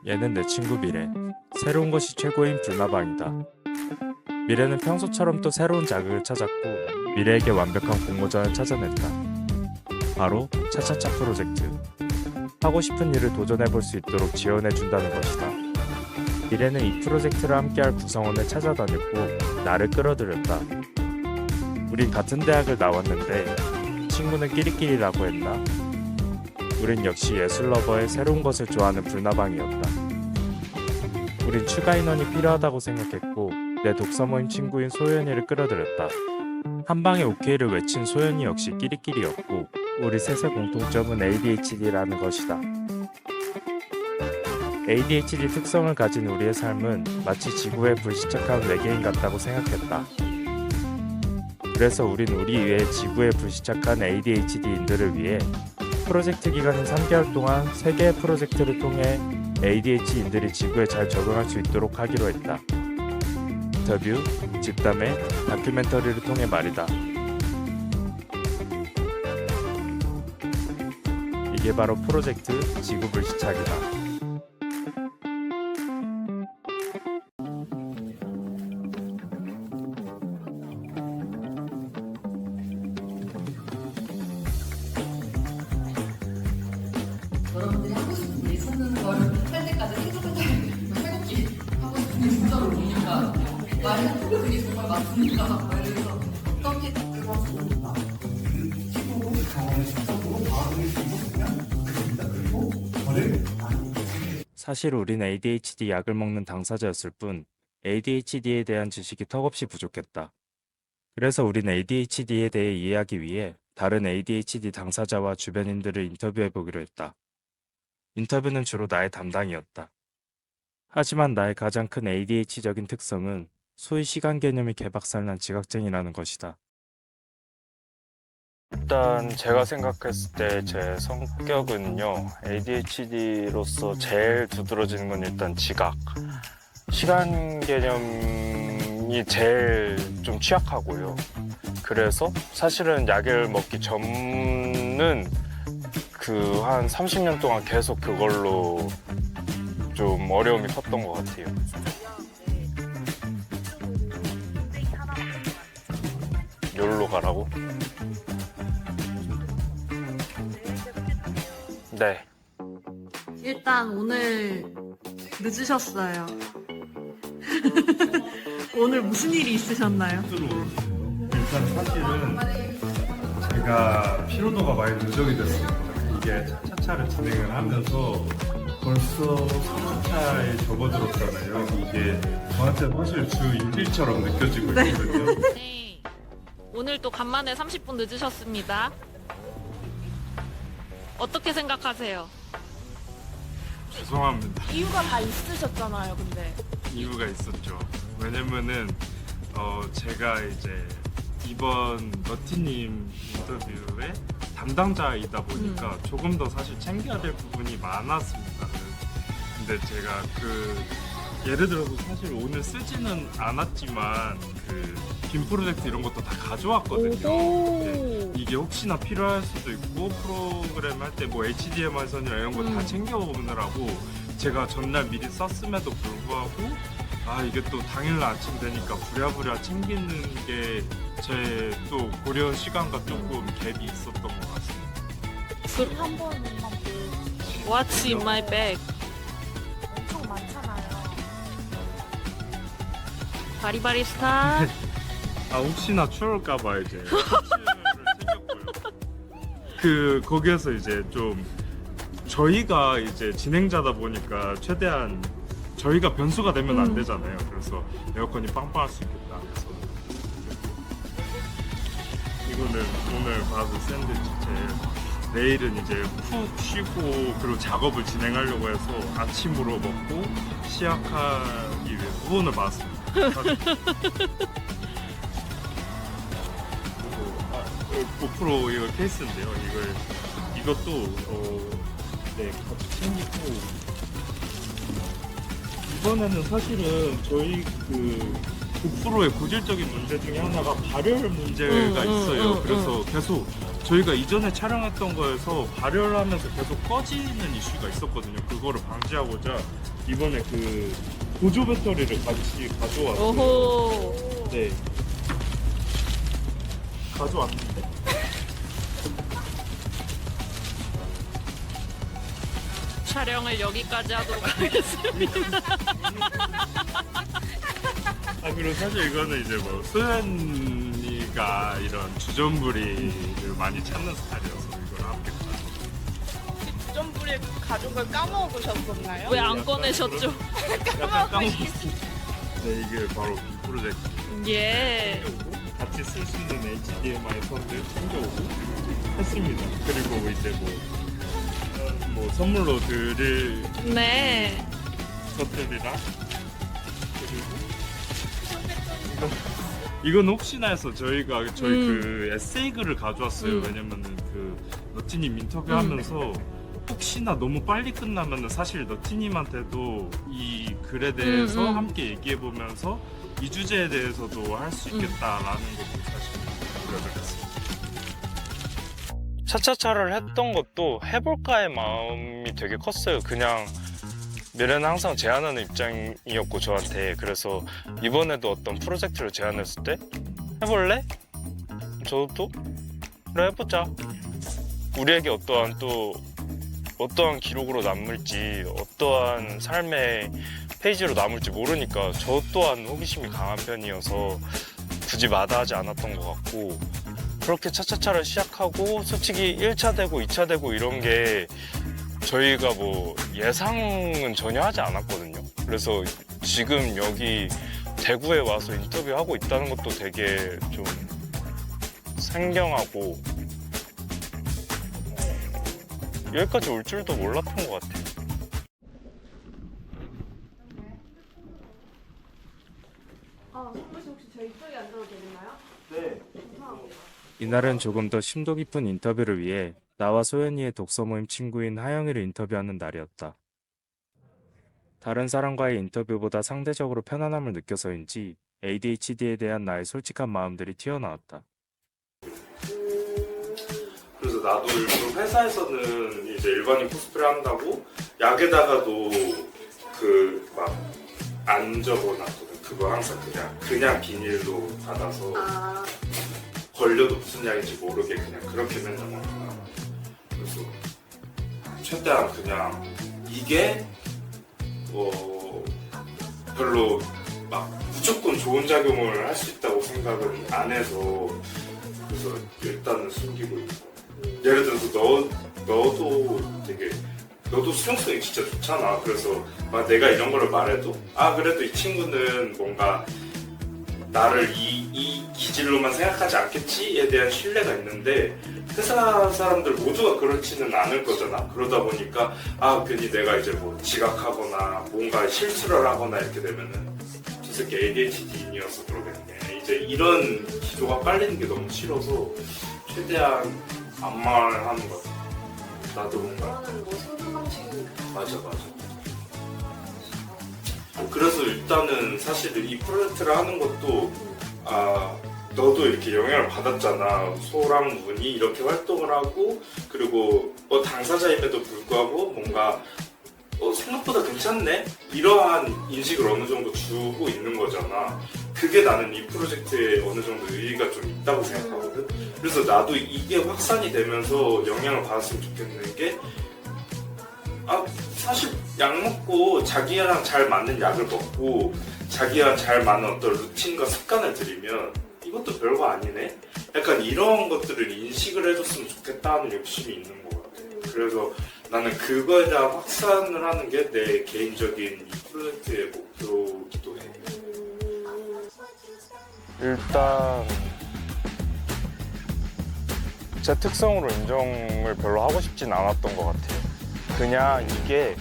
얘는 내 친구 미래. 새로운 것이 최고인 불나방이다. 미래는 평소처럼 또 새로운 자극을 찾았고 미래에게 완벽한 공모전을 찾아냈다. 바로 차차차 프로젝트. 하고 싶은 일을 도전해볼 수 있도록 지원해준다는 것이다. 미래는 이 프로젝트를 함께할 구성원을 찾아다녔고 나를 끌어들였다. 우린 같은 대학을 나왔는데 친구는 끼리끼리라고 했나? 우린 역시 예술 러버의 새로운 것을 좋아하는 불나방이었다. 우린 추가 인원이 필요하다고 생각했고 내 독서 모임 친구인 소연이를 끌어들였다. 한 방에 오케이를 외친 소연이 역시 끼리끼리였고 우리 셋의 공통점은 ADHD라는 것이다. ADHD 특성을 가진 우리의 삶은 마치 지구에 불시착한 외계인 같다고 생각했다. 그래서 우린 우리 외에 지구에 불시착한 ADHD인들을 위해 프로젝트 기간인 3개월 동안 3개의 프로젝트를 통해 ADHD인들이 지구에 잘 적응할 수 있도록 하기로 했다. 인터뷰, 집담회, 다큐멘터리를 통해 말이다. 이게 바로 프로젝트 지구 불시착이다. 여러분들이 하고 싶은 일 찾는 걸 할 때까지 태국기 하고 싶은 일 진짜로 모르니까 말을 해보고 그게 정말 맞습니까? 이래서 어떻게 그거 좋을까? 시도로 경험을 직접으로 받아들일 수 있었으면 좋겠습니다. 그리고 저를 사실 우린 ADHD 약을 먹는 당사자였을 뿐 ADHD에 대한 지식이 턱없이 부족했다. 그래서 우린 ADHD에 대해 이해하기 위해 다른 ADHD 당사자와 주변인들을 인터뷰해보기로 했다. 인터뷰는 주로 나의 담당이었다. 하지만 나의 가장 큰 ADHD적인 특성은 소위 시간 개념이 개박살난 지각쟁이라는 것이다. 일단 제가 생각했을 때 제 성격은요, ADHD로서 제일 두드러지는 건 일단 지각. 시간 개념이 제일 좀 취약하고요. 그래서 사실은 약을 먹기 전은 그 한 30년 동안 계속 그걸로 좀 어려움이 컸던 것 같아요. 여기로 가라고? 네. 일단 오늘 늦으셨어요. 오늘 무슨 일이 있으셨나요? 일단 사실은 제가 피로도가 많이 누적이 됐습니다. 이게 차차차를 진행을 하면서 벌써 3차에 접어들었잖아요. 이게 저한테 사실 주 일일처럼 느껴지고 있거든요. 네. 오늘 또 간만에 30분 늦으셨습니다. 어떻게 생각하세요? 죄송합니다. 이유가 다 있으셨잖아요, 근데. 이유가 있었죠. 왜냐면은 제가 이제 이번 너티님 인터뷰에 담당자이다 보니까 조금 더 사실 챙겨야 될 부분이 많았습니다. 근데 제가 예를 들어서 사실 오늘 쓰지는 않았지만 빔 프로젝트 이런 것도 다 가져왔거든요. 근데 이게 혹시나 필요할 수도 있고 프로그램 할 때 뭐 HDMI 선이나 이런 거 다 챙겨오느라고 제가 전날 미리 썼음에도 불구하고 이게 또 당일날 아침 되니까 부랴부랴 챙기는 게 제 또 고려 시간과 조금 갭이 있었던 것 같습니다. 한 번만 What's in my bag? 엄청 많잖아요. 바리바리 스타. 혹시나 추울까봐 이제 티슈를 챙겼고요. 거기에서 이제 좀 저희가 이제 진행자다 보니까 최대한 저희가 변수가 되면 안 되잖아요. 그래서 에어컨이 빵빵할 수 있겠다. 그래서 이거는 오늘 받은 샌드위치. 내일은 이제 푹 쉬고 그리고 작업을 진행하려고 해서 아침으로 먹고 시작하기 위해 후원을 받았습니다. 고프로 이거 케이스인데요. 이것도 같이 챙기고 이번에는 사실은 저희 고프로의 고질적인 문제 중에 하나가 발열 문제가 있어요. 그래서 계속 저희가 이전에 촬영했던 거에서 발열하면서 계속 꺼지는 이슈가 있었거든요. 그거를 방지하고자 이번에 그 보조 배터리를 같이 가져왔어요. 오호. 네. 가져왔는데? 촬영을 여기까지 하도록 하겠습니다. 아 그리고 사실 이거는 이제 뭐 소연이가 이런 주전부리를 많이 찾는 스타일이어서 이걸 함께 주전부리 가족을 까먹으셨었나요? 왜 안 꺼내셨죠? 약간 까먹었어요. 네 이게 바로 이 프로젝트. 예. 같이 쓸 수 있는 HDMI 선들 챙겨오고 했습니다. 그리고 이제 뭐 선물로 드릴 네. 것들이랑 그리고 이건 혹시나 해서 저희가 저희 그 에세이 글을 가져왔어요. 왜냐면은 그 너티님 인터뷰하면서 혹시나 너무 빨리 끝나면은 사실 너티님한테도 이 글에 대해서 함께 얘기해 보면서 이 주제에 대해서도 할 수 있겠다라는 것도 사실 노력을 했습니다. 차차차를 했던 것도 해볼까의 마음이 되게 컸어요. 그냥 미래는 항상 제안하는 입장이었고 저한테. 그래서 이번에도 어떤 프로젝트를 제안했을 때 해볼래? 저도 그래 해보자. 우리에게 어떠한 기록으로 남을지, 어떠한 삶의 페이지로 남을지 모르니까 저 또한 호기심이 강한 편이어서 굳이 마다하지 않았던 것 같고, 그렇게 차차차를 시작하고 솔직히 1차 되고 2차 되고 이런 게 저희가 뭐 예상은 전혀 하지 않았거든요. 그래서 지금 여기 대구에 와서 인터뷰하고 있다는 것도 되게 좀 생경하고 여기까지 올 줄도 몰랐던 것 같아요. 선배씨 혹시 저희 이쪽에 앉아도 되나요? 네. 이날은 조금 더 심도 깊은 인터뷰를 위해 나와 소연이의 독서 모임 친구인 하영이를 인터뷰하는 날이었다. 다른 사람과의 인터뷰보다 상대적으로 편안함을 느껴서인지 ADHD에 대한 나의 솔직한 마음들이 튀어나왔다. 그래서 나도 일부러 회사에서는 이제 일반인 코스프레 한다고 약에다가도 그 막 안 적어놨거든. 그거 항상 그냥 비닐로 받아서 걸려도 무슨 약인지 모르게 그냥 그렇게 맨날 먹구나. 그래서 최대한 그냥 이게 별로 막 무조건 좋은 작용을 할 수 있다고 생각을 안 해서 그래서 일단은 숨기고 있고. 예를 들어서 너도 수용성이 진짜 좋잖아. 그래서 막 내가 이런 거를 말해도 그래도 이 친구는 뭔가 나를 이 기질로만 생각하지 않겠지에 대한 신뢰가 있는데 회사 사람들 모두가 그렇지는 않을 거잖아. 그러다 보니까 괜히 내가 이제 뭐 지각하거나 뭔가 실수를 하거나 이렇게 되면은 저 새끼 ADHD인이어서 그러겠네. 이제 이런 기조가 깔리는 게 너무 싫어서 최대한 안 말하는 것 같아. 나도 뭔가 맞아. 그래서 일단은 사실 이 프로젝트를 하는 것도 너도 이렇게 영향을 받았잖아. 소랑 문이 이렇게 활동을 하고 그리고 당사자임에도 불구하고 뭔가 생각보다 괜찮네? 이러한 인식을 어느 정도 주고 있는 거잖아. 그게 나는 이 프로젝트에 어느 정도 의의가 좀 있다고 생각하거든. 그래서 나도 이게 확산이 되면서 영향을 받았으면 좋겠는 게 사실 약 먹고 자기랑 잘 맞는 약을 먹고 자기와 잘 맞는 어떤 루틴과 습관을 들이면 이것도 별거 아니네? 약간 이런 것들을 인식을 해줬으면 좋겠다는 욕심이 있는 것 같아. 그래서 나는 그거에 대한 확산을 하는 게 내 개인적인 이 프로젝트의 목표이기도 해. 일단 제 특성으로 인정을 별로 하고 싶진 않았던 것 같아요. 그냥 이게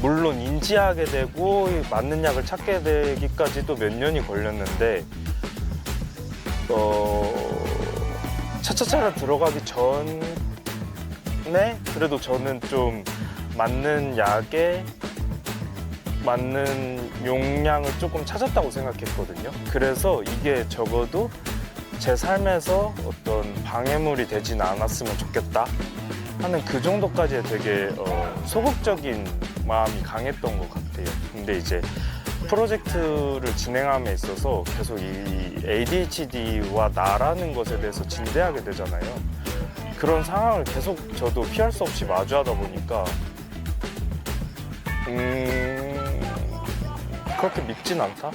물론 인지하게 되고 맞는 약을 찾게 되기까지도 몇 년이 걸렸는데 차차차를 들어가기 전에 그래도 저는 좀 맞는 약에 맞는 용량을 조금 찾았다고 생각했거든요. 그래서 이게 적어도 제 삶에서 어떤 방해물이 되진 않았으면 좋겠다 하는 그 정도까지의 되게 소극적인 마음이 강했던 것 같아요. 근데 이제 프로젝트를 진행함에 있어서 계속 이 ADHD와 나라는 것에 대해서 진대하게 되잖아요. 그런 상황을 계속 저도 피할 수 없이 마주하다 보니까 그렇게 밉진 않다?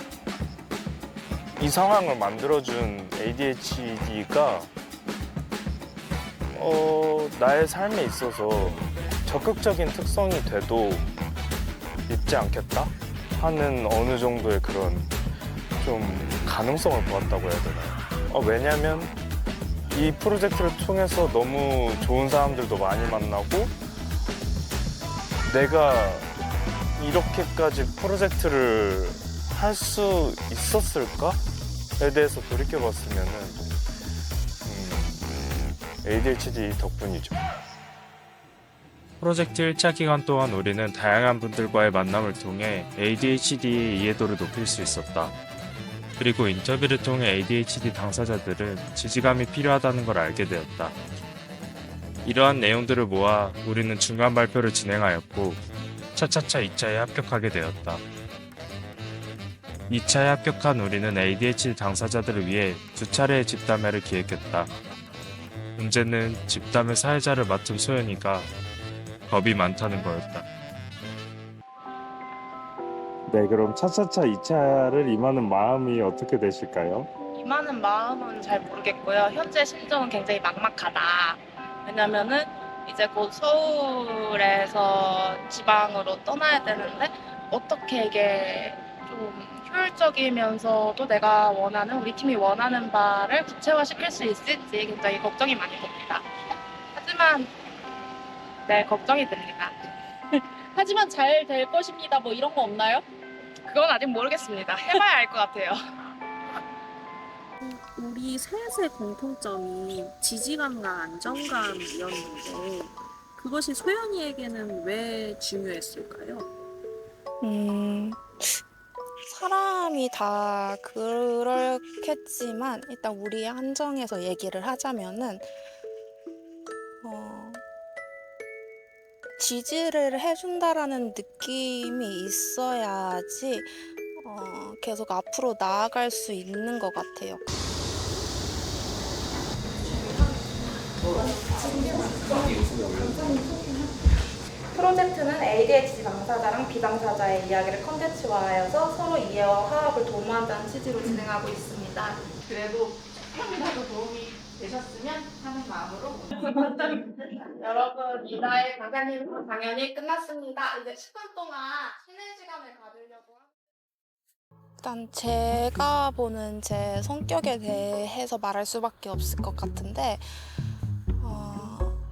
이 상황을 만들어준 ADHD가 나의 삶에 있어서 적극적인 특성이 돼도 밉지 않겠다? 하는 어느 정도의 그런 좀 가능성을 보았다고 해야 되나요? 왜냐면 이 프로젝트를 통해서 너무 좋은 사람들도 많이 만나고 내가 이렇게까지 프로젝트를 할 수 있었을까에 대해서 돌이켜봤으면은 ADHD 덕분이죠. 프로젝트 1차 기간 동안 우리는 다양한 분들과의 만남을 통해 ADHD의 이해도를 높일 수 있었다. 그리고 인터뷰를 통해 ADHD 당사자들은 지지감이 필요하다는 걸 알게 되었다. 이러한 내용들을 모아 우리는 중간 발표를 진행하였고 차차차 2차에 합격하게 되었다. 2차에 합격한 우리는 ADHD 당사자들을 위해 2차례의 집담회를 기획했다. 문제는 집담회 사회자를 맡은 소연이가 겁이 많다는 거였다. 네, 그럼 차차차 2차를 임하는 마음이 어떻게 되실까요? 임하는 마음은 잘 모르겠고요. 현재 심정은 굉장히 막막하다. 왜냐면은 이제 곧 서울에서 지방으로 떠나야 되는데 어떻게 이게 좀 효율적이면서도 내가 원하는, 우리 팀이 원하는 바를 구체화시킬 수 있을지 굉장히 걱정이 많이 됩니다. 하지만 네, 걱정이 됩니다. 하지만 잘 될 것입니다. 뭐 이런 거 없나요? 그건 아직 모르겠습니다. 해봐야 알 것 같아요. 우리 셋의 공통점이 지지감과 안정감이었는데 그것이 소연이에게는 왜 중요했을까요? 사람이 다 그렇겠지만 일단 우리 한정에서 얘기를 하자면은 지지를 해준다라는 느낌이 있어야지 계속 앞으로 나아갈 수 있는 것 같아요. 프로젝트는 ADHD 당사자랑 비당사자의 이야기를 컨텐츠화하여서 서로 이해와 화합을 도모한다는 취지로 진행하고 있습니다. 그래도 조금이라도 도움이 되셨으면 하는 마음으로 여러분, 이다의 강사님 당연히 끝났습니다. 이제 10분 동안 쉬는 시간을 가지려고 합니다. 일단 제가 보는 제 성격에 대해서 말할 수밖에 없을 것 같은데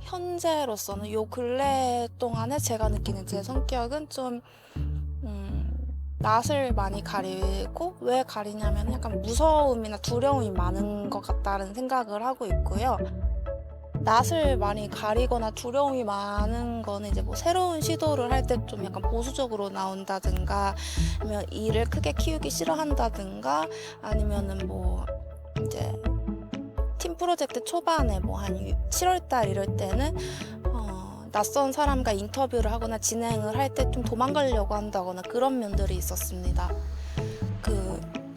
현재로서는 요 근래 동안에 제가 느끼는 제 성격은 좀 낯을 많이 가리고, 왜 가리냐면 약간 무서움이나 두려움이 많은 것 같다는 생각을 하고 있고요. 낯을 많이 가리거나 두려움이 많은 거는 이제 뭐 새로운 시도를 할 때 좀 약간 보수적으로 나온다든가, 아니면 일을 크게 키우기 싫어한다든가, 아니면은 뭐 이제 팀 프로젝트 초반에 뭐 한 7월달 이럴 때는 낯선 사람과 인터뷰를 하거나 진행을 할 때 좀 도망가려고 한다거나 그런 면들이 있었습니다.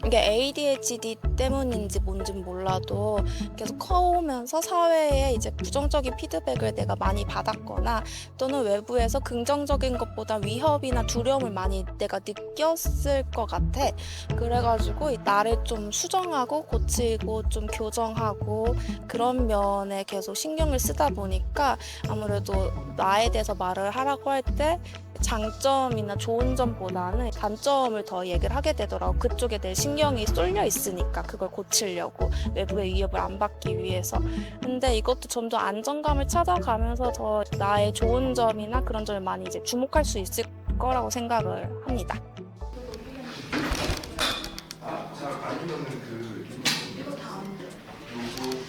이게 ADHD 때문인지 뭔진 몰라도 계속 커오면서 사회에 이제 부정적인 피드백을 내가 많이 받았거나 또는 외부에서 긍정적인 것보다 위협이나 두려움을 많이 내가 느꼈을 것 같아. 그래가지고 나를 좀 수정하고 고치고 좀 교정하고 그런 면에 계속 신경을 쓰다 보니까 아무래도 나에 대해서 말을 하라고 할 때 장점이나 좋은 점보다는 단점을 더 얘기를 하게 되더라고. 그쪽에 대해 신경이 쏠려 있으니까 그걸 고치려고, 외부의 위협을 안 받기 위해서. 근데 이것도 점점 안정감을 찾아가면서 더 나의 좋은 점이나 그런 점을 많이 이제 주목할 수 있을 거라고 생각을 합니다.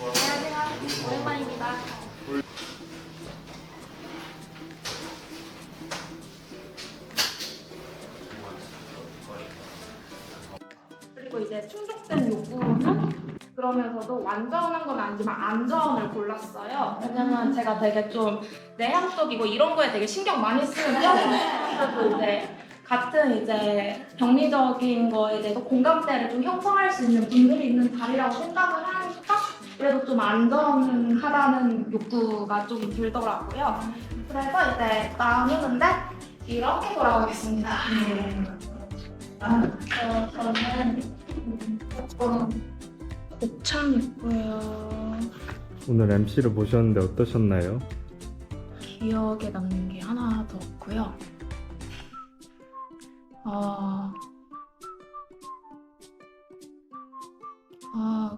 안녕하세요. 오랜만입니다. 그리고 이제 충족된 요구는 그러면서도 완전한 건 아니지만 안전을 골랐어요. 왜냐면 제가 되게 좀 내향적이고 이런 거에 되게 신경 많이 쓰는 편이에요. 그래도 이제 같은 이제 병리적인 거에 대해서 공감대를 좀 형성할 수 있는 분들이 있는 자리라고 생각을 하니까 그래도 좀 안전하다는 욕구가 좀 들더라고요. 그래서 이제 나누는데 이렇게 돌아가겠습니다. 저는 곱창 있고요. 오늘 MC를 모셨는데 어떠셨나요? 기억에 남는 게 하나도 없고요.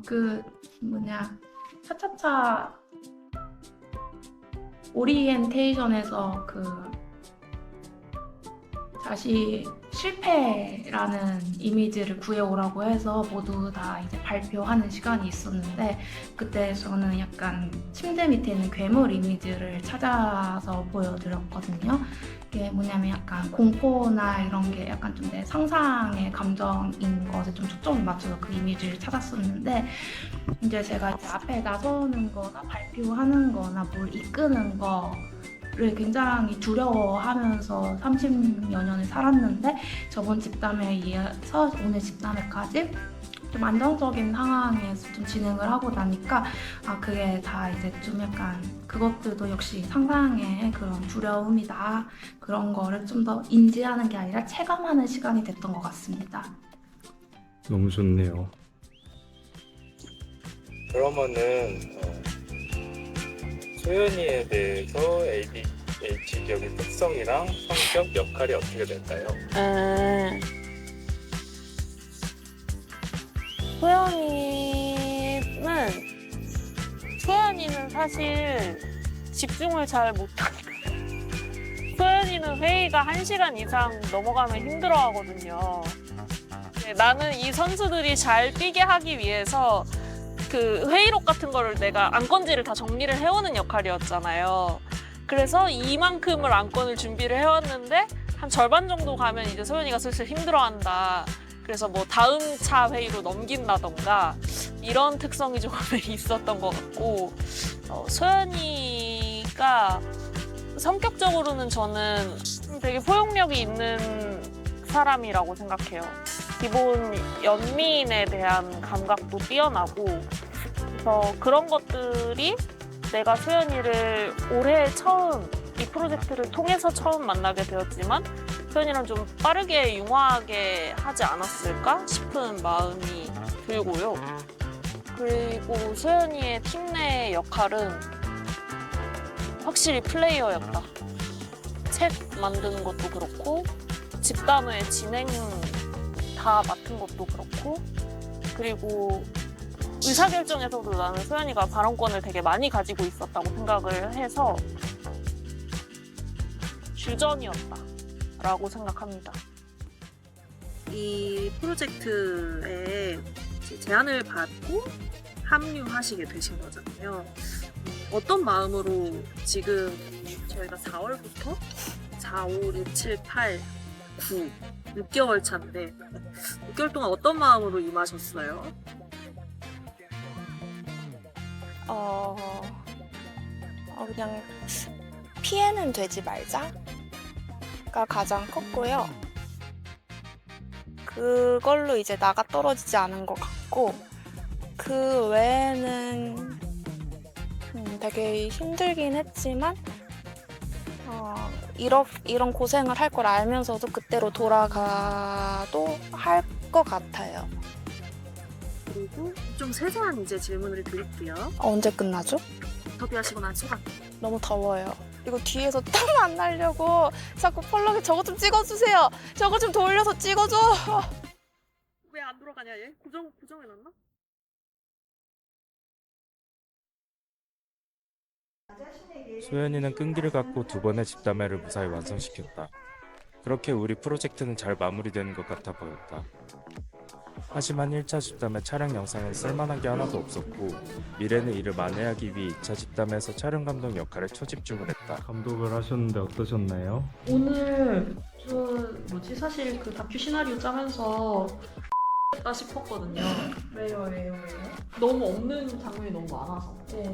그 뭐냐 차차차 오리엔테이션에서 그 다시 실패라는 이미지를 구해오라고 해서 모두 다 이제 발표하는 시간이 있었는데 그때 저는 약간 침대 밑에 있는 괴물 이미지를 찾아서 보여드렸거든요. 이게 뭐냐면 약간 공포나 이런 게 약간 좀 내 상상의 감정인 것에 좀 초점을 맞춰서 그 이미지를 찾았었는데 이제 제가 이제 앞에 나서는 거나 발표하는 거나 뭘 이끄는 거를 굉장히 두려워하면서 30여 년을 살았는데 저번 집담회에 이어서 오늘 집담회까지 좀 안정적인 상황에서 좀 진행을 하고 나니까 그게 다 이제 좀 약간 그것들도 역시 상상의 그런 두려움이다 그런 거를 좀 더 인지하는 게 아니라 체감하는 시간이 됐던 것 같습니다. 너무 좋네요. 그러면은 소연이에 대해서 ADHD적인 특성이랑 성격, 역할이 어떻게 될까요? 소연이는 사실 집중을 잘 못하니까 소연이는 회의가 1시간 이상 넘어가면 힘들어하거든요. 나는 이 선수들이 잘 뛰게 하기 위해서 그 회의록 같은 거를 내가 안건지를 다 정리를 해오는 역할이었잖아요. 그래서 이만큼을 안건을 준비를 해왔는데 한 절반 정도 가면 이제 소연이가 슬슬 힘들어한다. 그래서 뭐 다음 차 회의로 넘긴다던가 이런 특성이 조금 있었던 것 같고 소연이가 성격적으로는 저는 되게 포용력이 있는 사람이라고 생각해요. 기본 연민에 대한 감각도 뛰어나고 그래서 그런 것들이 내가 소연이를 올해 처음 이 프로젝트를 통해서 처음 만나게 되었지만 소연이랑 좀 빠르게 융화하게 하지 않았을까 싶은 마음이 들고요. 그리고 소연이의 팀 내 역할은 확실히 플레이어였다. 책 만드는 것도 그렇고 집담회 진행 다 맡은 것도 그렇고 그리고 의사결정에서도 나는 소연이가 발언권을 되게 많이 가지고 있었다고 생각을 해서 주전이었다라고 생각합니다. 이 프로젝트에 제안을 받고 합류하시게 되신 거잖아요. 어떤 마음으로 지금 저희가 4월부터 4, 5, 6, 7, 8, 9, 6개월 차인데 6개월 동안 어떤 마음으로 임하셨어요? 그냥 피해는 되지 말자가 가장 컸고요. 그걸로 이제 나가 떨어지지 않은 것 같고 그 외에는 되게 힘들긴 했지만 이런 고생을 할 걸 알면서도 그때로 돌아가도 할 것 같아요. 그리고 좀 세세한 이제 질문을 드릴게요. 언제 끝나죠? 인터뷰하시고 난 소감. 너무 더워요. 이거 뒤에서 땀 안 나려고 자꾸 펄럭이 저거 좀 찍어주세요. 저거 좀 돌려서 찍어줘. 왜 안 돌아가냐 얘? 고정해놨나? 소연이는 끈기를 갖고 2번의 집담회를 무사히 완성시켰다. 그렇게 우리 프로젝트는 잘 마무리되는 것 같아 보였다. 하지만 1차 집담회 촬영 영상엔 쓸만한 게 하나도 없었고 미래는 이를 만회하기 위해 2차 집담회에서 촬영 감독 역할에 초집중을 했다. 감독을 하셨는데 어떠셨나요? 오늘 사실 그 다큐 시나리오 짜면서 다 싶었거든요. 왜요? 너무 없는 장면이 너무 많아서. 네.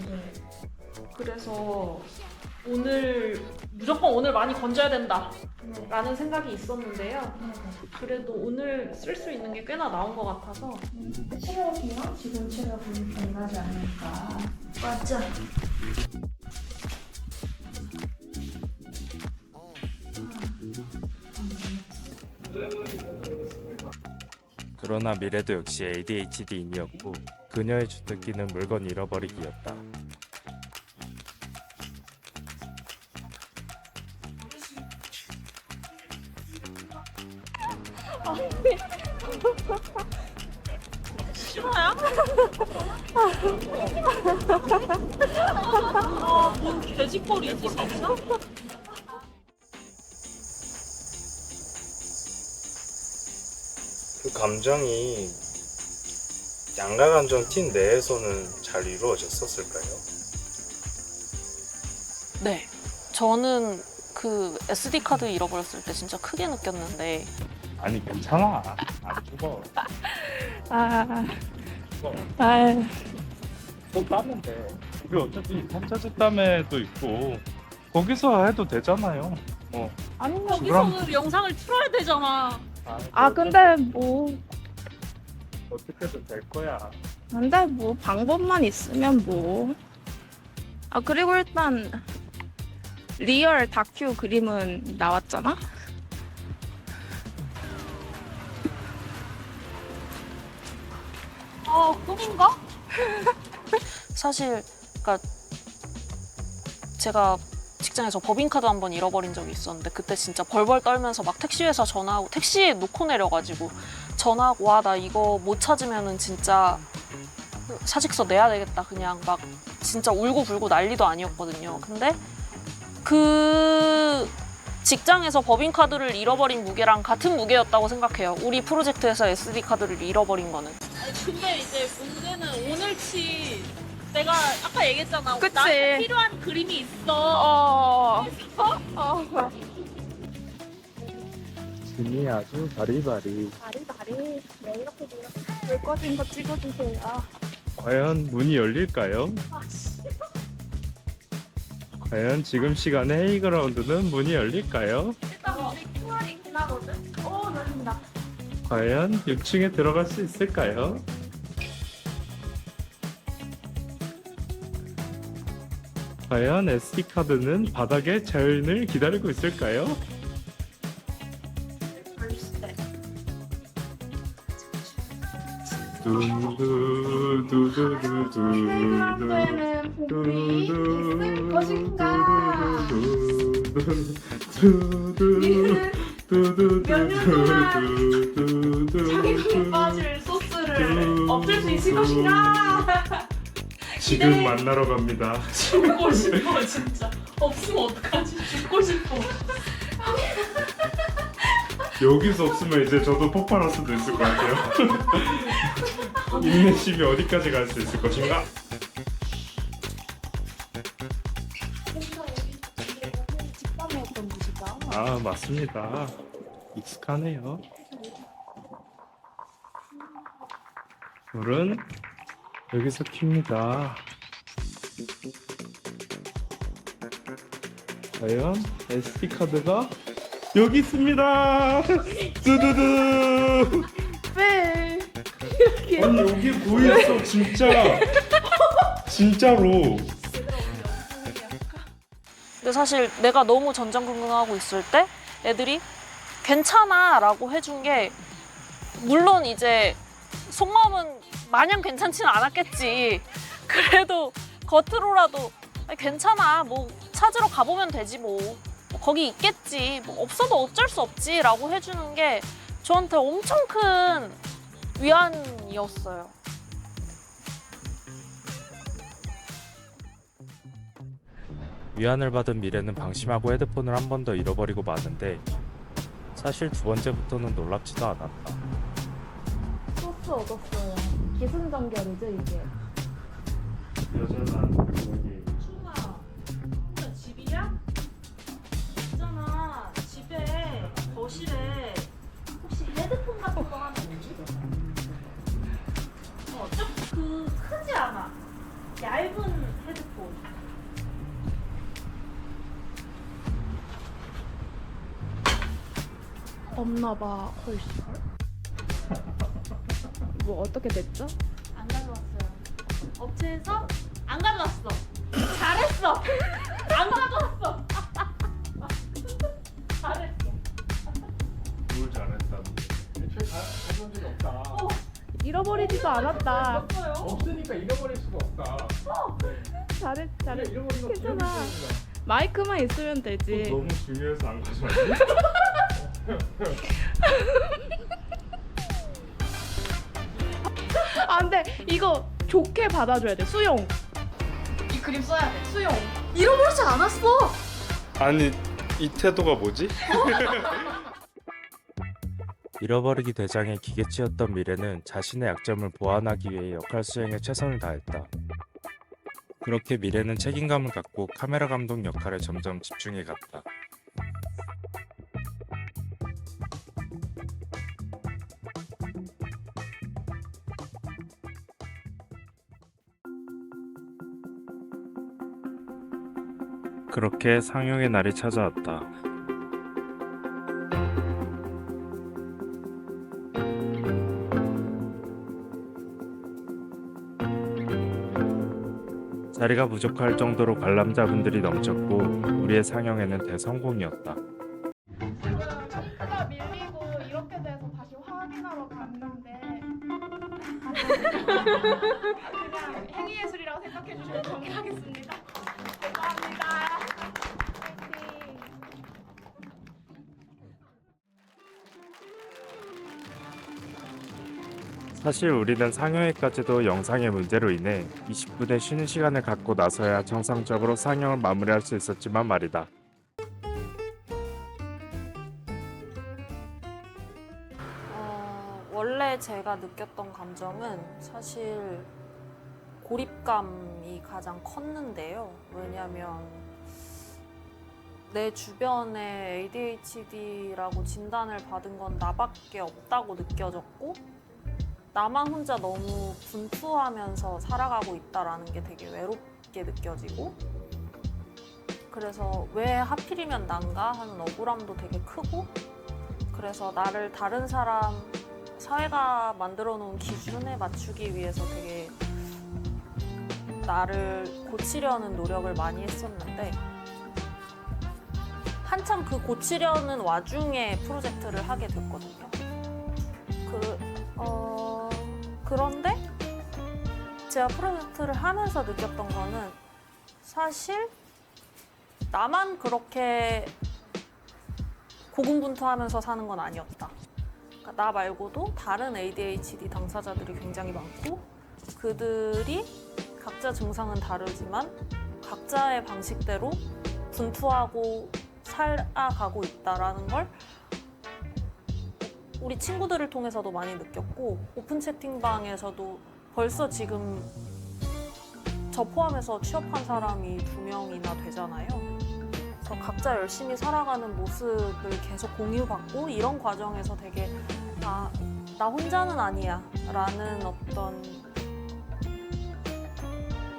그래서 무조건 오늘 많이 건져야 된다 네. 라는 생각이 있었는데요. 그래도 오늘 쓸 수 있는 게 꽤나 나온 것 같아서 체력이랑 지금 체력은 변하지 않을까. 맞아. 그러나 미래도 역시 ADHD인이었고 그녀의 주특기는 물건 잃어버리기였다. 싫어요? 뭔 돼지꼬리지 진짜? 그 감정이 양가감정 팀 내에서는 잘 이루어졌었을까요? 네. 저는 그 SD 카드 잃어버렸을 때 진짜 크게 느꼈는데 아니 괜찮아. 안 죽어. 또 따면 돼. 우리 어차피 판차제땀에도 있고 거기서 해도 되잖아요. 뭐. 아니 그럼- 여기서 영상을 틀어야 되잖아. 근데 뭐 어떻게든 될 거야. 근데 뭐 방법만 있으면 뭐. 그리고 일단 리얼 다큐 그림은 나왔잖아. 꿈인가? 사실 그러니까 제가 직장에서 법인카드 한 번 잃어버린 적이 있었는데 그때 진짜 벌벌 떨면서 막 택시회사 전화하고 택시에 놓고 내려가지고 전화하고 와 나 이거 못 찾으면은 진짜 사직서 내야 되겠다 그냥 막 진짜 울고 불고 난리도 아니었거든요. 근데 그 직장에서 법인카드를 잃어버린 무게랑 같은 무게였다고 생각해요. 우리 프로젝트에서 SD카드를 잃어버린 거는. 근데 이제 문제는 오늘치 내가 아까 얘기했잖아. 그치. 나한테 필요한 그림이 있어. 진이 아주 바리바리. 다리. 네, 이렇게 불 꺼진 거 찍어주세요. 과연 문이 열릴까요? 과연 지금 시간에 헤이그라운드는 문이 열릴까요? 일단 우리 QR이 있긴 하거든. 열린다. 과연 6층에 들어갈 수 있을까요? 과연 SD카드는 바닥에 자연을 기다리고 있을까요? 는 복이 있을 것인가? 자기 빠질 소스를 없앨 수 있을 것인가? 지금 만나러 갑니다. 죽고 싶어 진짜. 없으면 어떡하지? 죽고 싶어. 여기서 없으면 이제 저도 폭발할 수도 있을 것 같아요. 인내심이 어디까지 갈 수 있을 것인가? 직감에 했던 곳이다. 아 맞습니다. 익숙하네요. 불은 여기서 켭니다. 과연 SD카드가 여기 있습니다. 두두두. 왜? 아니 여기 보였어 진짜. 진짜로. 근데 사실 내가 너무 전전긍긍하고 있을 때 애들이 괜찮아 라고 해준 게 물론 이제 속마음은 마냥 괜찮지는 않았겠지. 그래도 겉으로라도 아니, 괜찮아 뭐 찾으러 가보면 되지 뭐 거기 있겠지 뭐 없어도 어쩔 수 없지 라고 해주는 게 저한테 엄청 큰 위안이었어요. 위안을 받은 미래는 방심하고 헤드폰을 한 번 더 잃어버리고 마는데 사실 두 번째부터는 놀랍지도 않았다. 소스 얻었어요. 기승전결이죠 이게. 여전한 충아, 오늘 집이야? 있잖아 집에 거실에 혹시 헤드폰 같은 거 하나 있지? 없나 봐, 헐. 뭐 어떻게 됐죠? 안 가져왔어요. 업체에서 안 가져왔어. 잘했어. 안 가져왔어. 잘했어. 뭘 잘했다는 애초에 가져온 적이 없다. 잃어버리지도 않았다. 없어요. 없으니까 잃어버릴 수가 없다. 잘했. 잃어버린 거 괜찮아. 마이크만 있으면 되지. 너무 중요해서 안 가져왔네. 아, 근데 이거 좋게 받아줘야 돼. 수용. 이 그림 써야 돼. 수용. 잃어버리지 않았어. 아니 이 태도가 뭐지? 잃어버리기 대장의 기계치였던 미래는 자신의 약점을 보완하기 위해 역할 수행에 최선을 다했다. 그렇게 미래는 책임감을 갖고 카메라 감독 역할에 점점 집중해 갔다. 그렇게 상영의 날이 찾아왔다. 자리가 부족할 정도로 관람자분들이 넘쳤고 우리의 상영회는 대성공이었다. 가 밀리고 이렇게 돼서 다시 확인하러 갔는데 그냥 행위예술이라고 생각해 주시면 정리하겠습니다. 감사합니다. 화이팅. 사실 우리는 상영회까지도 영상의 문제로 인해 20분의 쉬는 시간을 갖고 나서야 정상적으로 상영을 마무리할 수 있었지만 말이다. 원래 제가 느꼈던 감정은 사실 고립감이 가장 컸는데요. 왜냐면 내 주변에 ADHD라고 진단을 받은 건 나밖에 없다고 느껴졌고 나만 혼자 너무 분투하면서 살아가고 있다라는 게 되게 외롭게 느껴지고 그래서 왜 하필이면 난가 하는 억울함도 되게 크고 그래서 나를 다른 사람 사회가 만들어 놓은 기준에 맞추기 위해서 되게 나를 고치려는 노력을 많이 했었는데 한참 그 고치려는 와중에 프로젝트를 하게 됐거든요. 그런데 제가 프로젝트를 하면서 느꼈던 거는 사실 나만 그렇게 고군분투하면서 사는 건 아니었다. 그러니까 나 말고도 다른 ADHD 당사자들이 굉장히 많고 그들이 각자 증상은 다르지만 각자의 방식대로 분투하고 살아가고 있다라는 걸 우리 친구들을 통해서도 많이 느꼈고 오픈 채팅방에서도 벌써 지금 저 포함해서 취업한 사람이 2명이나 되잖아요. 그래서 각자 열심히 살아가는 모습을 계속 공유받고 이런 과정에서 되게 나 혼자는 아니야 라는 어떤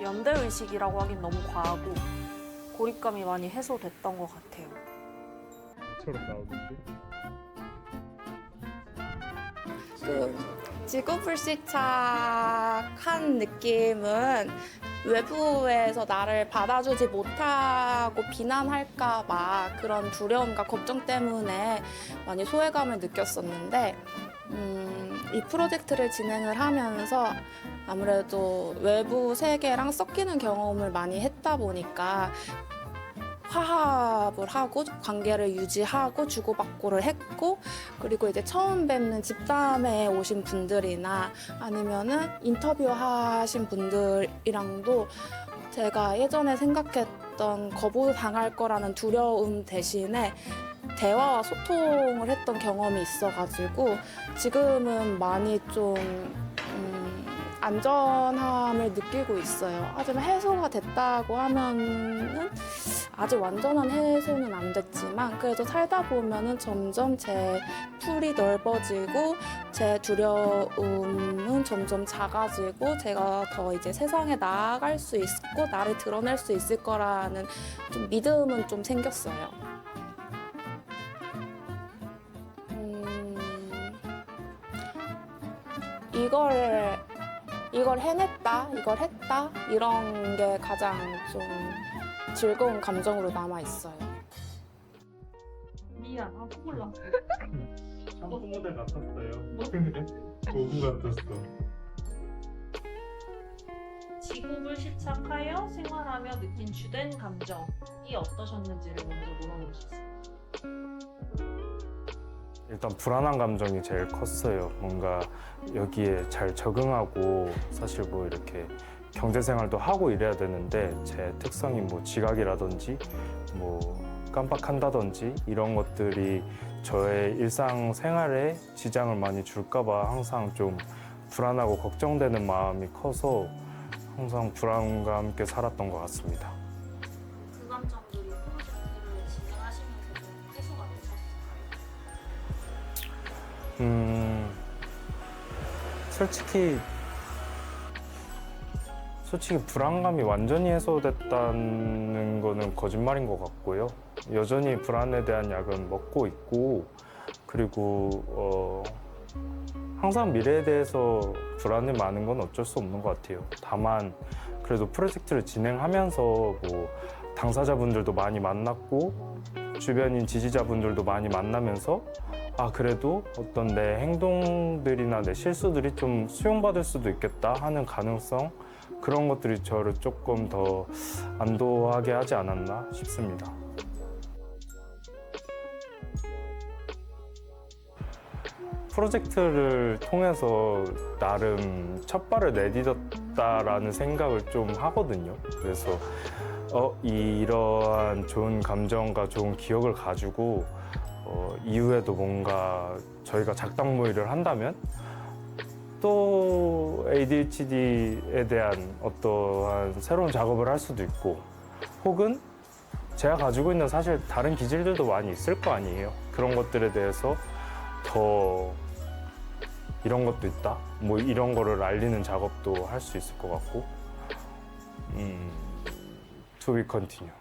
연대의식이라고 하긴 너무 과하고 고립감이 많이 해소됐던 것 같아요. 처럼 나오는데. 그 지구불시착한 느낌은 외부에서 나를 받아주지 못하고 비난할까봐 그런 두려움과 걱정 때문에 많이 소외감을 느꼈었는데 이 프로젝트를 진행을 하면서 아무래도 외부 세계랑 섞이는 경험을 많이 했다 보니까 화합을 하고 관계를 유지하고 주고받고를 했고 그리고 이제 처음 뵙는 집담에 오신 분들이나 아니면은 인터뷰하신 분들이랑도 제가 예전에 생각했던 거부당할 거라는 두려움 대신에 대화와 소통을 했던 경험이 있어가지고 지금은 많이 좀 안전함을 느끼고 있어요. 하지만 해소가 됐다고 하면은 아직 완전한 해소는 안 됐지만 그래도 살다 보면은 점점 제 풀이 넓어지고 제 두려움은 점점 작아지고 제가 더 이제 세상에 나아갈 수 있고 나를 드러낼 수 있을 거라는 좀 믿음은 좀 생겼어요. 이걸 해냈다, 이걸 했다 이런 게 가장 좀 즐거운 감정으로 남아 있어요. 미안, 아 몰라. 한국 모델 같았어요. 고구 같았어. 지구를 시착하여 생활하며 느낀 주된 감정이 어떠셨는지를 먼저 물어보셨어요. 일단 불안한 감정이 제일 컸어요. 뭔가 여기에 잘 적응하고 사실 뭐 이렇게 경제생활도 하고 이래야 되는데 제 특성이 뭐 지각이라든지 뭐 깜빡한다든지 이런 것들이 저의 일상생활에 지장을 많이 줄까봐 항상 좀 불안하고 걱정되는 마음이 커서 항상 불안과 함께 살았던 것 같습니다. 그 감정들이 프로젝트를 진행하시면서 좀 해소가 되셨어요? 솔직히 불안감이 완전히 해소됐다는 거는 거짓말인 것 같고요. 여전히 불안에 대한 약은 먹고 있고, 그리고 항상 미래에 대해서 불안이 많은 건 어쩔 수 없는 것 같아요. 다만 그래도 프로젝트를 진행하면서 뭐 당사자분들도 많이 만났고 주변인 지지자분들도 많이 만나면서 그래도 어떤 내 행동들이나 내 실수들이 좀 수용받을 수도 있겠다 하는 가능성, 그런 것들이 저를 조금 더 안도하게 하지 않았나 싶습니다. 프로젝트를 통해서 나름 첫 발을 내딛었다라는 생각을 좀 하거든요. 그래서 이러한 좋은 감정과 좋은 기억을 가지고 이후에도 뭔가 저희가 작당 모의를 한다면 또 ADHD에 대한 어떠한 새로운 작업을 할 수도 있고, 혹은 제가 가지고 있는 사실 다른 기질들도 많이 있을 거 아니에요. 그런 것들에 대해서 더 이런 것도 있다, 뭐 이런 거를 알리는 작업도 할 수 있을 것 같고, to be continue.